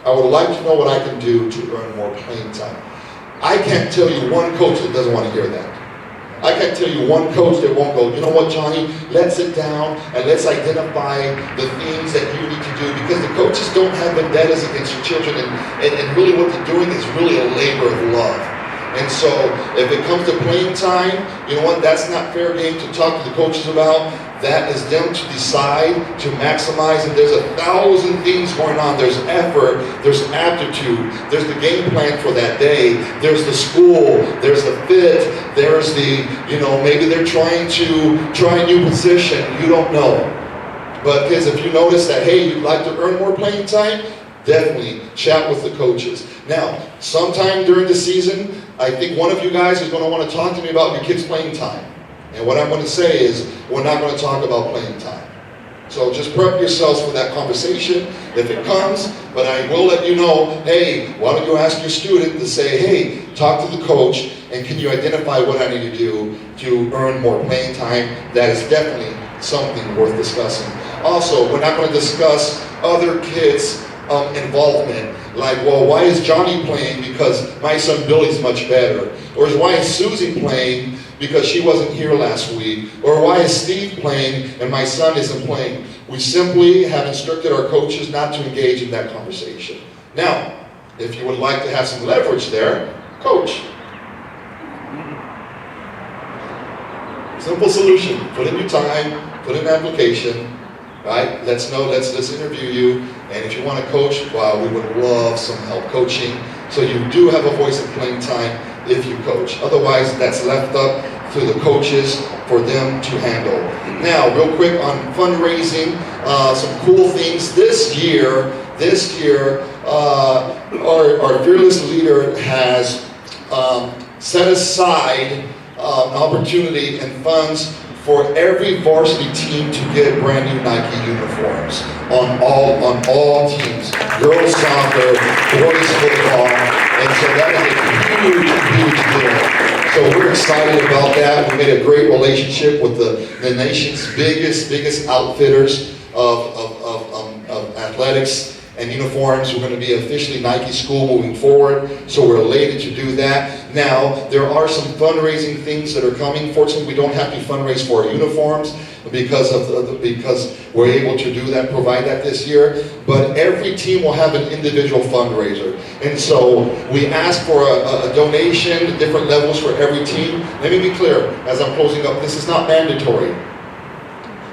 I would like to know what I can do to earn more playing time. I can't tell you one coach that doesn't want to hear that. I can't tell you one coach that won't go, you know what, Johnny, let's sit down and let's identify the things that you need to do, because the coaches don't have vendettas against your children, and really what they're doing is really a labor of love. And so if it comes to playing time, you know what, that's not fair game to talk to the coaches about. That is them to decide, to maximize, and there's 1,000 things going on. There's effort, there's aptitude, there's the game plan for that day, there's the school, there's the fit, there's the, you know, maybe they're trying to try a new position, you don't know. But kids, if you notice that, hey, you'd like to earn more playing time, definitely chat with the coaches. Now, sometime during the season, I think one of you guys is going to want to talk to me about your kids' playing time. And what I'm going to say is, we're not going to talk about playing time. So just prep yourselves for that conversation if it comes, but I will let you know, hey, why don't you ask your student to say, hey, talk to the coach, and can you identify what I need to do to earn more playing time? That is definitely something worth discussing. Also, we're not going to discuss other kids' involvement, like, well, why is Johnny playing because my son Billy's much better? Or why is Susie playing because she wasn't here last week? Or why is Steve playing and my son isn't playing? We simply have instructed our coaches not to engage in that conversation. Now, if you would like to have some leverage there, coach. Simple solution. Put in your time, put in an application, right? Let's interview you. And if you want to coach, wow, we would love some help coaching. So you do have a voice in playing time if you coach. Otherwise, that's left up to the coaches for them to handle. Now, real quick on fundraising, some cool things this year. Our fearless leader has set aside an opportunity and funds for every varsity team to get brand new Nike uniforms on all teams, girls soccer, boys football, and so that is a huge deal. So we're excited about that. We made a great relationship with the nation's biggest outfitters of athletics and uniforms. We're going to be officially Nike School moving forward, so we're elated to do that. Now, there are some fundraising things that are coming. Fortunately, we don't have to fundraise for our uniforms because we're able to do that, provide that this year. But every team will have an individual fundraiser. And so we ask for a donation at different levels for every team. Let me be clear, as I'm closing up, this is not mandatory.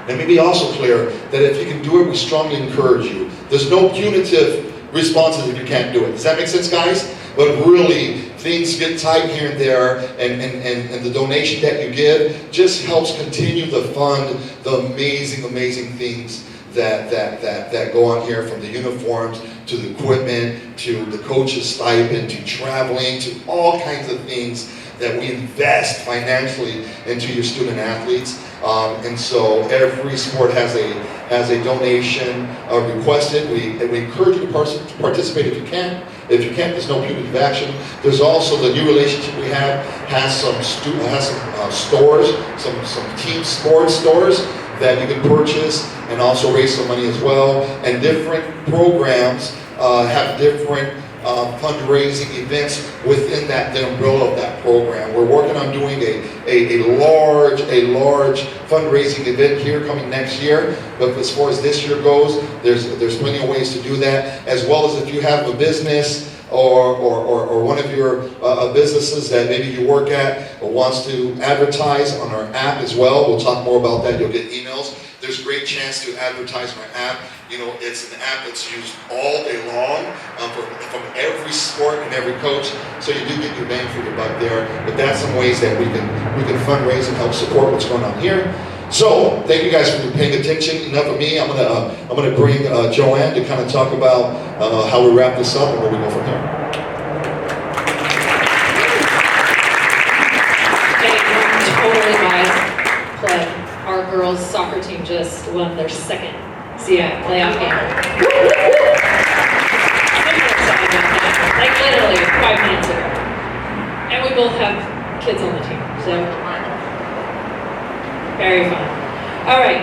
Let me be also clear that if you can do it, we strongly encourage you. There's no punitive responses if you can't do it. Does that make sense, guys? But really, things get tight here and there, and the donation that you give just helps continue to fund the amazing things that go on here, from the uniforms to the equipment to the coach's stipend to traveling to all kinds of things that we invest financially into your student athletes. And so every sport has a donation requested. We encourage you to participate if you can. If you can't, there's no punitive action. There's also the new relationship we have has some stores, some team sports stores that you can purchase and also raise some money as well. And different programs have different fundraising events within the umbrella of that program. We're working on doing a large fundraising event here coming next year. But as far as this year goes, there's plenty of ways to do that. As well as if you have a business or one of your businesses that maybe you work at wants to advertise on our app as well. We'll talk more about that. You'll get emails. There's a great chance to advertise on our app. You know, it's an app that's used all day long from every sport and every coach. So you do get your bang for your buck there. But that's some ways that we can fundraise and help support what's going on here. So thank you guys for paying attention. Enough of me. I'm gonna bring Joanne to kind of talk about how we wrap this up and where we go from here. Totally biased play. Our girls' soccer team just won their second CF playoff game. Like literally 5 minutes ago. And we both have kids on the team, so very fun. All right,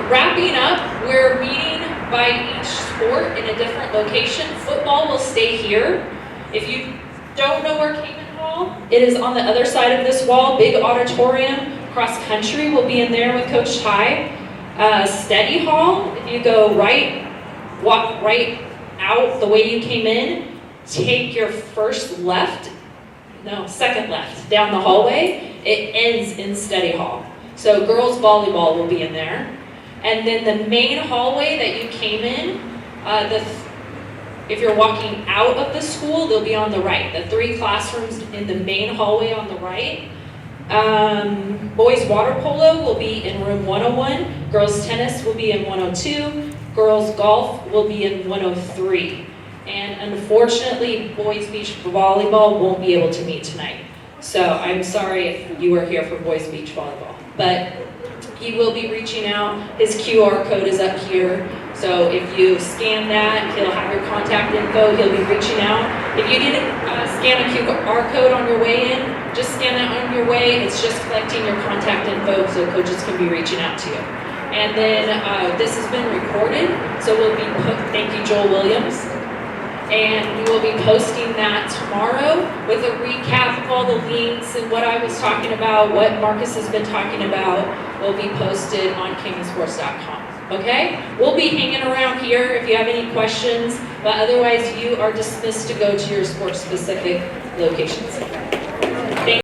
wrapping up, we're meeting by each sport in a different location. Football will stay here. If you don't know where Cayman Hall, it is on the other side of this wall, big auditorium. Cross country will be in there with Coach Ty. Study hall, if you go right, walk right out the way you came in, take your second left down the hallway, it ends in study hall. So girls volleyball will be in there. And then the main hallway that you came in, if you're walking out of the school, they'll be on the right. The 3 classrooms in the main hallway on the right. Boys water polo will be in room 101. Girls tennis will be in 102. Girls golf will be in 103. And unfortunately, boys beach volleyball won't be able to meet tonight. So I'm sorry if you were here for boys beach volleyball. But he will be reaching out. His QR code is up here. So if you scan that, he'll have your contact info. He'll be reaching out. If you didn't scan a QR code on your way in, just scan that on your way. It's just collecting your contact info so coaches can be reaching out to you. And then this has been recorded. So thank you, Joel Williams. And we will be posting that tomorrow with a recap of all the links and what I was talking about, what Marcus has been talking about, will be posted on caymansports.com. Okay? We'll be hanging around here if you have any questions, but otherwise you are dismissed to go to your sports-specific locations.